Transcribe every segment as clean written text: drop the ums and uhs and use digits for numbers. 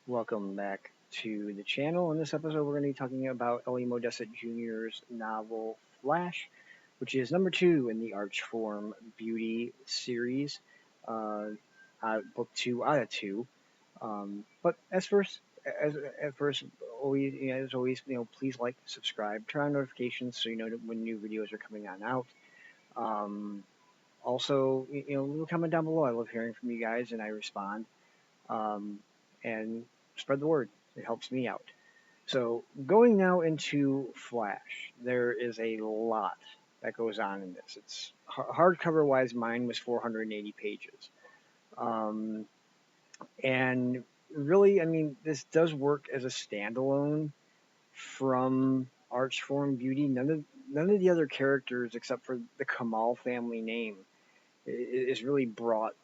Welcome back to the channel. In this episode, we're going to be talking about Ellie Modesitt Jr.'s novel Flash, which is number 2 in the Archform Beauty series, uh, book 2 out of 2. But as at first, always, as always, please like, subscribe, turn on notifications so you know when new videos are coming on out. Um, Also, leave a comment down below. I love hearing from you guys, and I respond. Um, and spread the word. It helps me out. So, going now into Flash, there is a lot that goes on in this. It's hardcover wise, mine was 480 pages. Um, and really, I mean, this does work as a standalone from Archform Beauty. None of the other characters, except for the Kamal family name, is really brought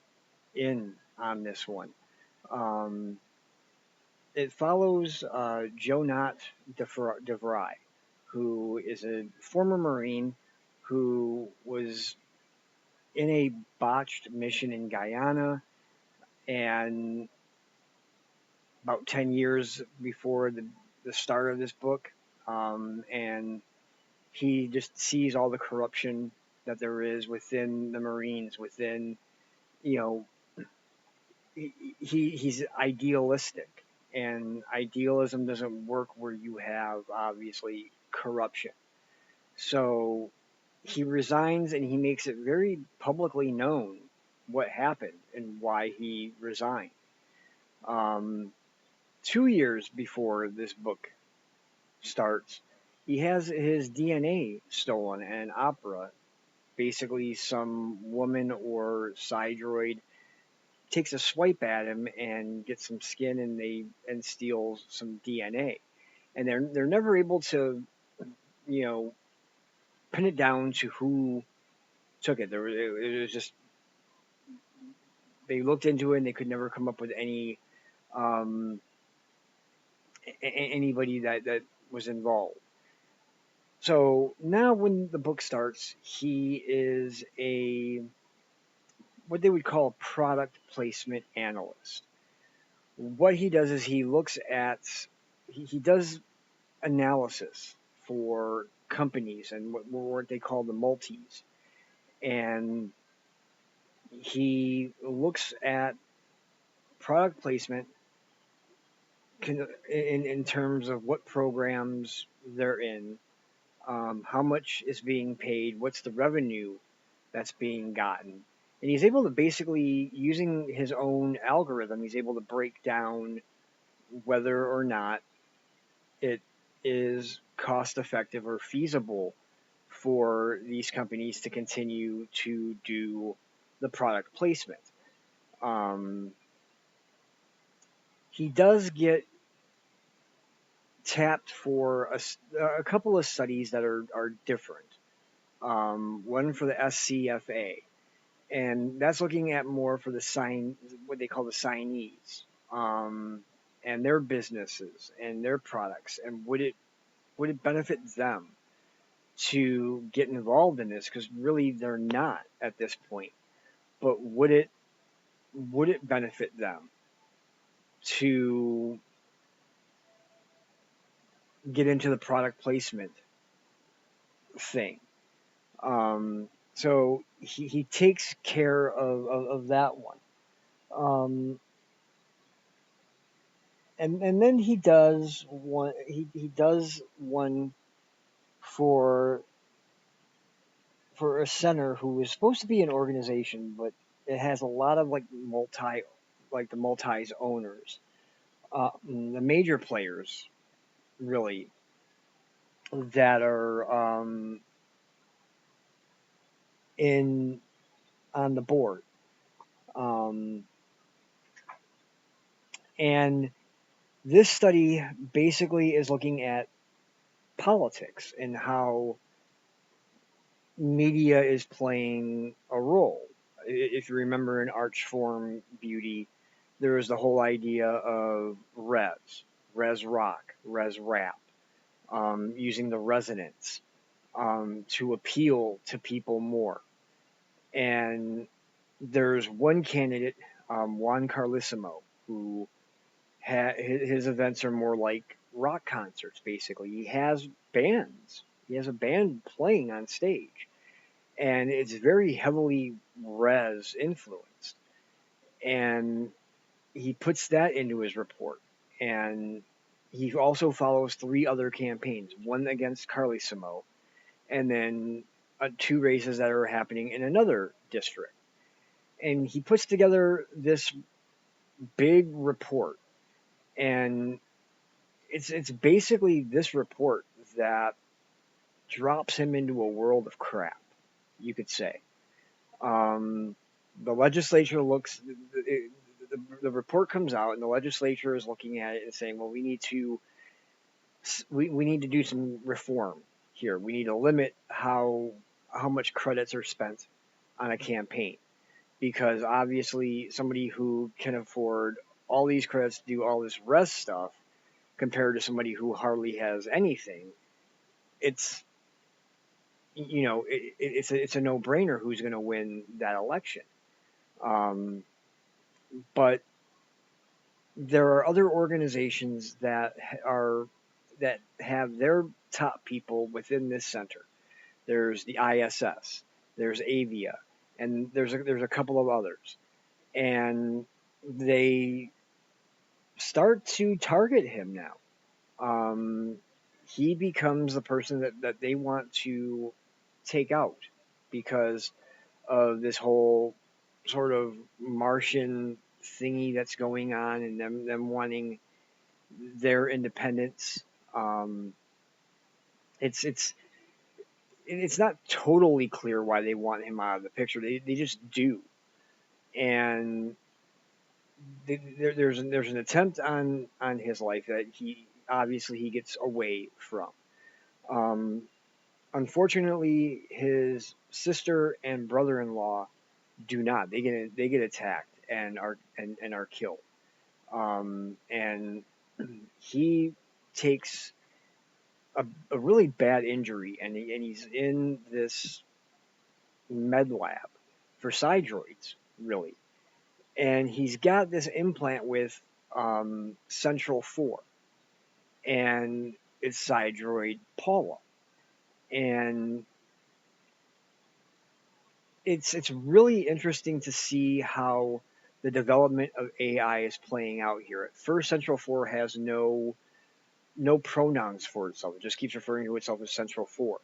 in on this one. Um, it follows Jonat DeVry, who is a former Marine who was in a botched mission in Guyana, and about 10 years before the start of this book, and he just sees all the corruption that there is within the Marines, within, you know, he's idealistic, and idealism doesn't work where you have obviously corruption. So he resigns, and he makes it very publicly known what happened and why he resigned. Um, 2 years before this book starts, he has his DNA stolen, and Opera, basically some woman or Droid, takes a swipe at him and gets some skin, and steals some DNA. And they're never able to, you know, pin it down to who took it. It was just, they looked into it and they could never come up with um, anybody that was involved. So now when the book starts, he is a what they would call a product placement analyst. What he does is he does analysis for companies and what they call the multis, and he looks at product placement in terms of what programs they're in, how much is being paid, what's the revenue that's being gotten. And he's able to, basically, using his own algorithm, he's able to break down whether or not it is cost effective or feasible for these companies to continue to do the product placement. Um, he does get tapped for a couple of studies that are different. One for the SCFA, and that's looking at more for what they call the signees, and their businesses and their products, and would it benefit them to get involved in this? Because really, they're not at this point. But would it benefit them to get into the product placement thing? So he takes care of that one. Um, and then he does one for a center who is supposed to be an organization, but it has a lot of the multi's owners, the major players, really, that are in on the board. Um, and this study basically is looking at politics and how media is playing a role. If you remember in Archform Beauty, there was the whole idea of res rock, res rap, using the resonance to appeal to people more. And there's one candidate, Juan Carlissimo, who his events are more like rock concerts. Basically, he has bands. He has a band playing on stage, and it's very heavily res influenced. And he puts that into his report, and he also follows three other campaigns: one against Carlissimo, and then two races that are happening in another district. And he puts together this big report, and it's basically this report that drops him into a world of crap, you could say. Um, the legislature looks, the report comes out, and the legislature is looking at it and saying, well, we need to do some reform here. We need to limit how much credits are spent on a campaign, because obviously somebody who can afford all these credits to do all this res stuff compared to somebody who hardly has anything, it's it's a no brainer who's going to win that election. Um, but there are other organizations are that have their top people within this center. There's the ISS, there's Avia, and there's a couple of others, and they start to target him now. Um, he becomes the person that they want to take out because of this whole sort of Martian thingy that's going on, and them wanting their independence. Um, it's not totally clear why they want him out of the picture. They just do, and there's an attempt on his life that he gets away from. Um, Unfortunately, his sister and brother-in-law do not. They get attacked and are killed. And he takes a really bad injury, and he's in this med lab for droids, really. And he's got this implant with Central 4, and it's droid Paula. And it's really interesting to see how the development of AI is playing out here. At first, Central 4 has no pronouns for itself. It just keeps referring to itself as Central 4.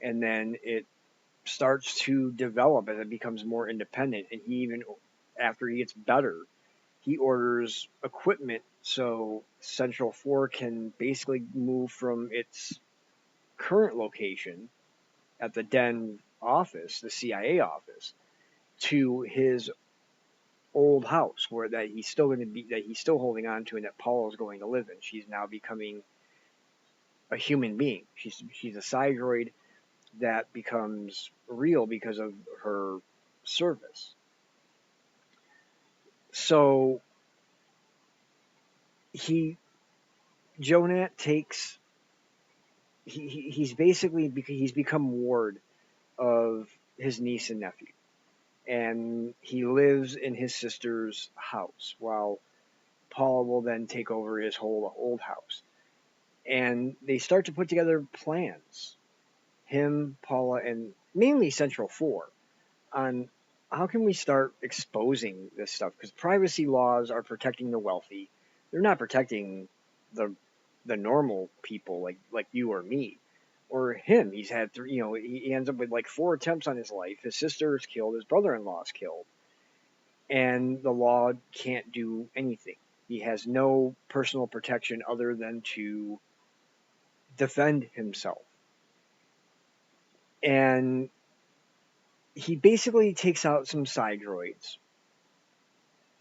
And then it starts to develop as it becomes more independent. And after he gets better, he orders equipment so Central 4 can basically move from its current location at the Den office, the CIA office, to his old house that he's still holding on to, and that Paul is going to live in. She's now becoming a human being. She's a droid that becomes real because of her service. So Jonat takes he's become ward of his niece and nephew, and he lives in his sister's house while Paul will then take over his whole old house. And they start to put together plans, him, Paula, and mainly Central 4, on how can we start exposing this stuff, because privacy laws are protecting the wealthy. They're not protecting the normal people like you or me or him. He's had he ends up with like 4 attempts on his life. His sister is killed, his brother-in-law is killed, and the law can't do anything. He has no personal protection other than to defend himself. And he basically takes out some droids.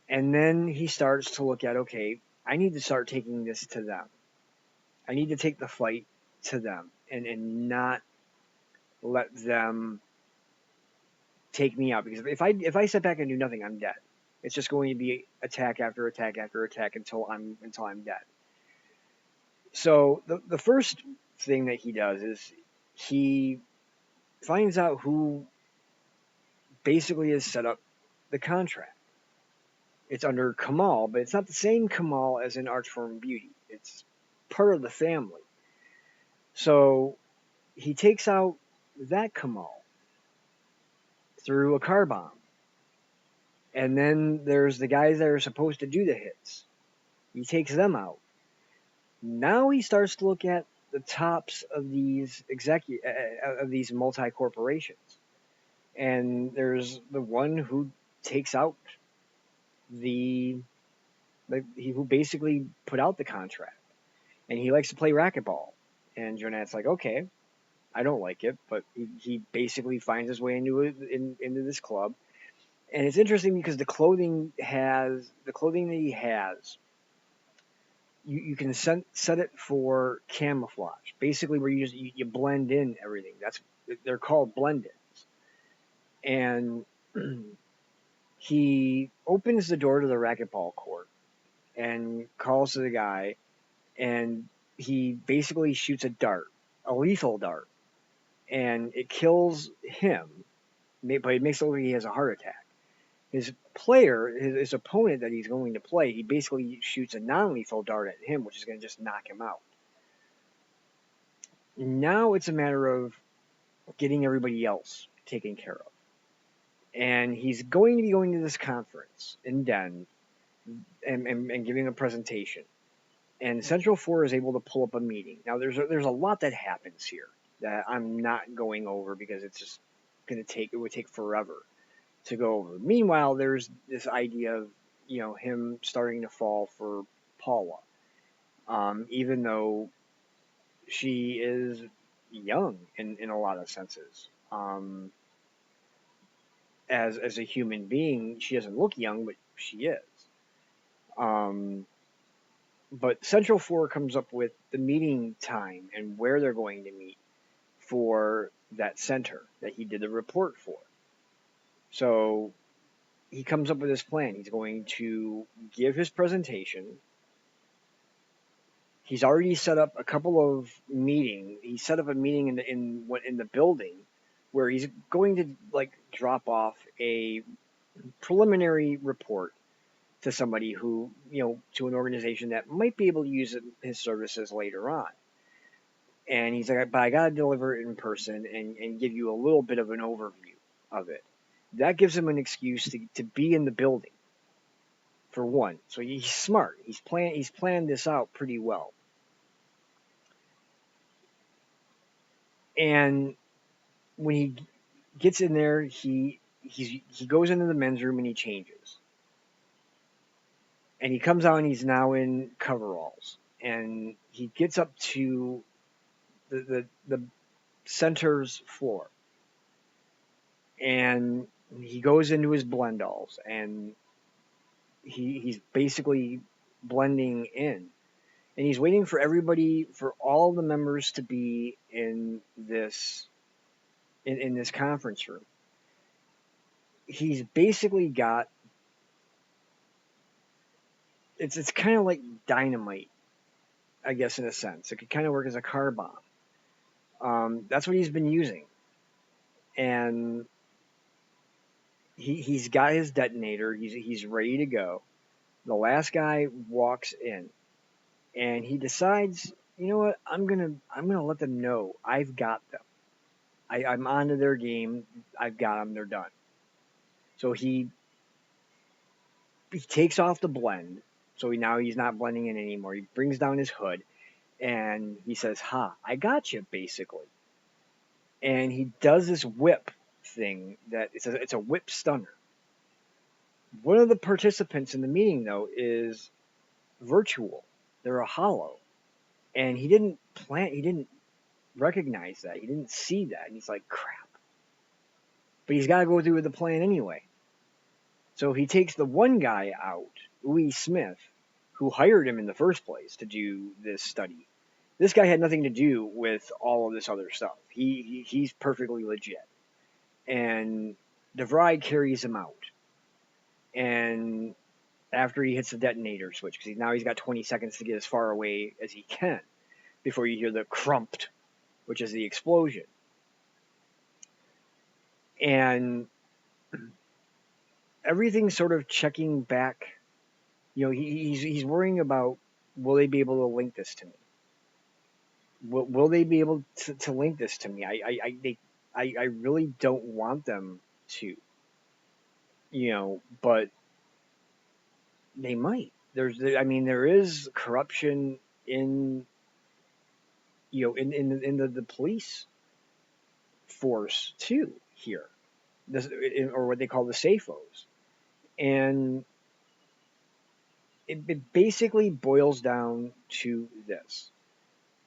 And then he starts to look at, okay, I need to start taking this to them. I need to take the fight to them and not let them take me out. Because if I sit back and do nothing, I'm dead. It's just going to be attack after attack after attack until I'm dead. So the first thing that he does is he finds out who basically has set up the contract. It's under Kamal, but it's not the same Kamal as in Archform Beauty. It's part of the family. So he takes out that Kamal through a car bomb. And then there's the guys that are supposed to do the hits. He takes them out. Now he starts to look at the tops of these of these multi corporations, and there's the one who takes out the who basically put out the contract, and he likes to play racquetball. And Jonat's like, okay, I don't like it, but he basically finds his way into this club. And it's interesting because the clothing that he has, you can set it for camouflage, basically where you blend in everything. They're called blend-ins. And he opens the door to the racquetball court and calls to the guy, and he basically shoots a lethal dart, and it kills him, but it makes it look like he has a heart attack. His opponent that he's going to play, he basically shoots a non-lethal dart at him, which is going to just knock him out. Now it's a matter of getting everybody else taken care of. And he's going to be going to this conference in Den and giving a presentation. And Central 4 is able to pull up a meeting. Now, there's a lot that happens here that I'm not going over because it's just it would take forever to go over. Meanwhile, there's this idea of, him starting to fall for Paula. Even though she is young in a lot of senses. As a human being, she doesn't look young, but she is. But Central 4 comes up with the meeting time and where they're going to meet for that center that he did the report for. So he comes up with this plan. He's going to give his presentation. He's already set up a couple of meetings. He set up a meeting in the building where he's going to drop off a preliminary report to somebody who, to an organization that might be able to use his services later on. And he's like, but I got to deliver it in person and give you a little bit of an overview of it. That gives him an excuse to be in the building, for one. So he's smart. He's planned this out pretty well. And when he gets in there, he goes into the men's room and he changes. And he comes out and he's now in coveralls. And he gets up to the center's floor. And he goes into his blend-alls. And he's basically blending in. And he's waiting for for all the members to be in this conference room. He's basically got, it's kind of like dynamite, I guess, in a sense. It could kind of work as a car bomb. That's what he's been using. And he's got his detonator. He's ready to go. The last guy walks in, and he decides, you know what? I'm gonna let them know I've got them. I'm onto their game. I've got them. They're done. So he takes off the blend. So now he's not blending in anymore. He brings down his hood, and he says, "Ha, I got you," basically. And he does this whip thing that it's a whip stunner. One of the participants in the meeting, though, is virtual. They're a hollow. And he didn't recognize that. He didn't see that. And he's like, crap. But he's got to go through with the plan anyway. So he takes the one guy out, Louis Smith, who hired him in the first place to do this study. This guy had nothing to do with all of this other stuff. He's perfectly legit. And DeVry carries him out. And after he hits the detonator switch, because now he's got 20 seconds to get as far away as he can before you hear the crumped, which is the explosion. And everything's sort of checking back He's worrying about, will they be able to link this to me? Will they be able to link this to me? I really don't want them to, but they might. There is corruption in, in the police force too here, or what they call the SAFOs, and it basically boils down to this.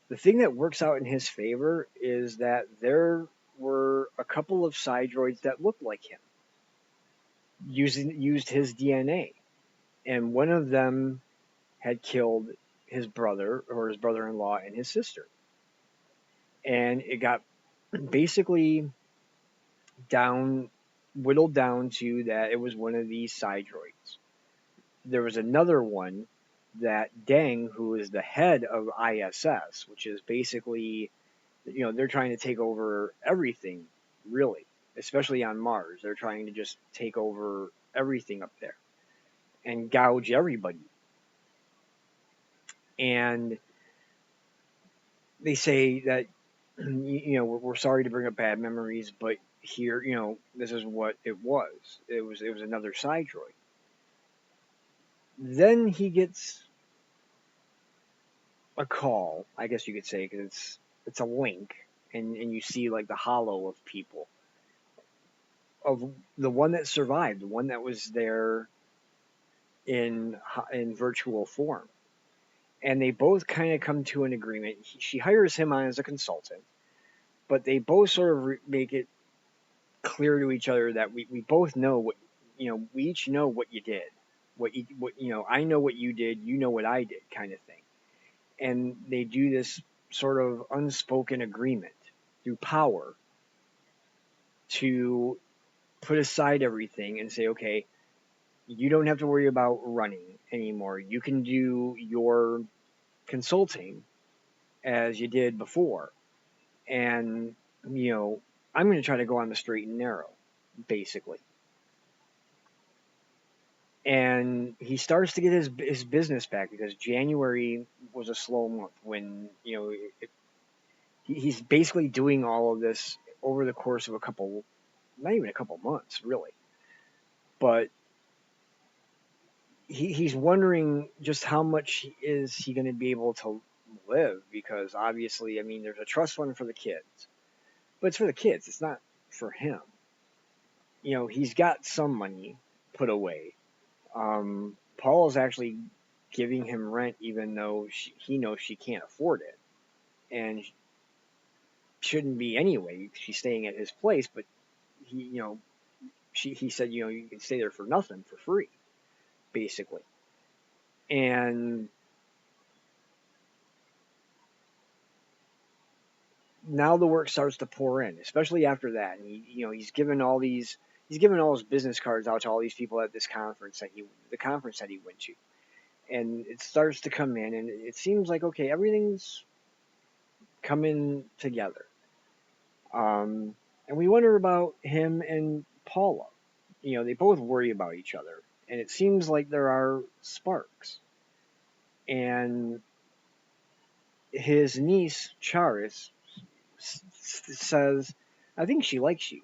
The thing that works out in his favor is that there were a couple of droids that looked like him, used his DNA, and one of them had killed his brother, or his brother-in-law, and his sister, and it got basically whittled down to that it was one of these droids. There was another one that Deng, who is the head of ISS, which is basically, they're trying to take over everything, really, especially on Mars. They're trying to just take over everything up there and gouge everybody. And they say that, we're sorry to bring up bad memories, but here, this is what it was. It was another droid. Then he gets a call, I guess you could say, because it's a link, and you see like the hollow of people, of the one that survived, the one that was there in virtual form, and they both kind of come to an agreement. She hires him on as a consultant, but they both sort of make it clear to each other that we both know what, we each know what you did, what I know what you did, you know what I did, kind of thing. And they do this sort of unspoken agreement through power to put aside everything and say, okay, you don't have to worry about running anymore. You can do your consulting as you did before. And, I'm going to try to go on the straight and narrow, basically. And he starts to get his business back, because January was a slow month when, he's basically doing all of this over the course of not even a couple months, really. But he's wondering just how much is he going to be able to live, because obviously, there's a trust fund for the kids, but it's for the kids. It's not for him. He's got some money put away. Paul is actually giving him rent, even though he knows she can't afford it, and shouldn't be anyway. She's staying at his place, but he said, you can stay there for nothing, for free, basically. And now the work starts to pour in, especially after that. And he's given all his business cards out to all these people at this conference that he went to, and it starts to come in, and it seems like, okay, everything's coming together. And we wonder about him and Paula. They both worry about each other, and it seems like there are sparks. And his niece Charis says, "I think she likes you."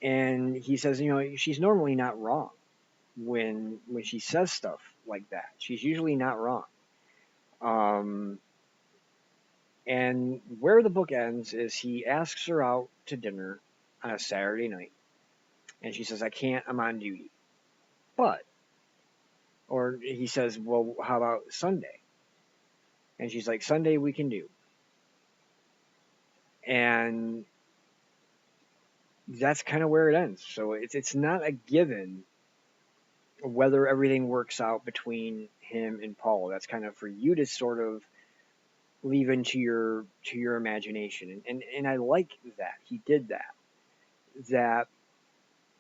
And he says, she's normally not wrong when she says stuff like that. She's usually not wrong. And where the book ends is he asks her out to dinner on a Saturday night, and she says, "I can't. I'm on duty." Or he says, "Well, how about Sunday?" And she's like, "Sunday we can do." And that's kind of where it ends. So it's not a given whether everything works out between him and Paul. That's kind of for you to sort of leave into your imagination. And I like that he did that. That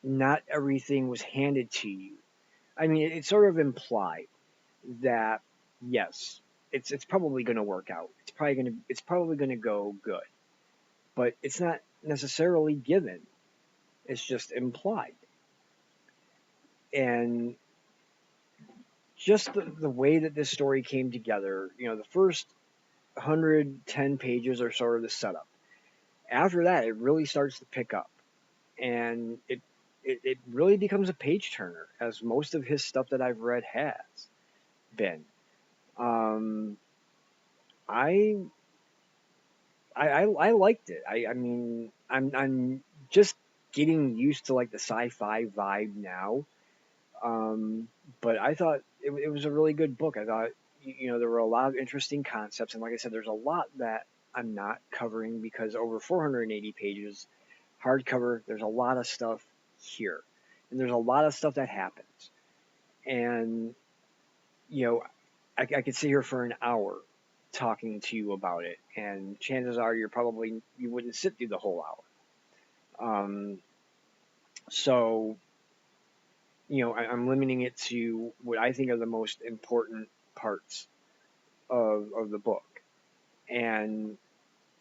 not everything was handed to you. It's sort of implied that yes, it's probably going to work out. It's probably going to go good, but it's not necessarily given. It's just implied. And just the way that this story came together, the first 110 pages or so are the setup. After that, it really starts to pick up, and it really becomes a page turner, as most of his stuff that I've read has been. Um, I, I liked it. I mean, I'm just getting used to like the sci-fi vibe now. Um, but I thought it was a really good book. I thought, there were a lot of interesting concepts. And like I said, there's a lot that I'm not covering because over 480 pages, hardcover, there's a lot of stuff here. And there's a lot of stuff that happens. And, you know, I could sit here for an hour talking to you about it. And chances are you wouldn't sit through the whole hour. So I'm limiting it to what I think are the most important parts of the book. And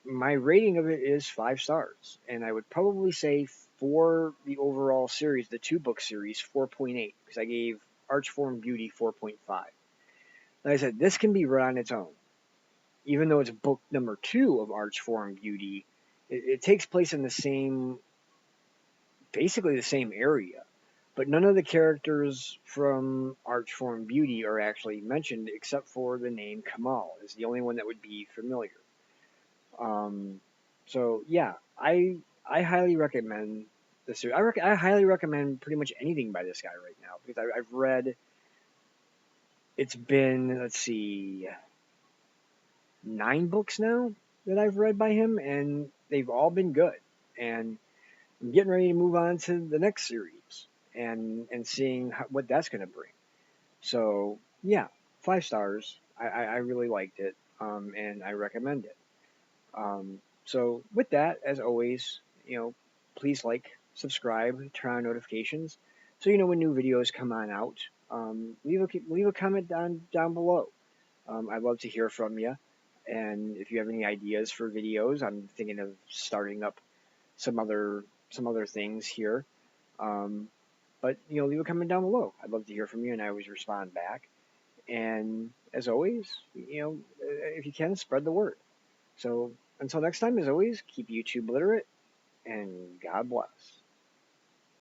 my rating of it is 5 stars. And I would probably say for the overall series, the 2-book series, 4.8, because I gave Archform Beauty 4.5. Like I said, this can be read on its own. Even though it's book number 2 of Archform Beauty, it takes place in basically the same area. But none of the characters from Archform Beauty are actually mentioned except for the name Kamal is the only one that would be familiar. Um, so yeah, I highly recommend this series. I highly recommend pretty much anything by this guy right now because I've read. It's been, let's see, 9 books now that I've read by him, and they've all been good. And I'm getting ready to move on to the next series and seeing what that's going to bring. So yeah, 5 stars. I really liked it, and I recommend it. So with that, as always, please like, subscribe, turn on notifications, so you know when new videos come on out. Leave a comment down below. I'd love to hear from you, and if you have any ideas for videos, I'm thinking of starting up some other things here. Um, but leave a comment down below. I'd love to hear from you, and I always respond back. And as always, if you can, spread the word. So until next time, as always, keep YouTube literate, and God bless.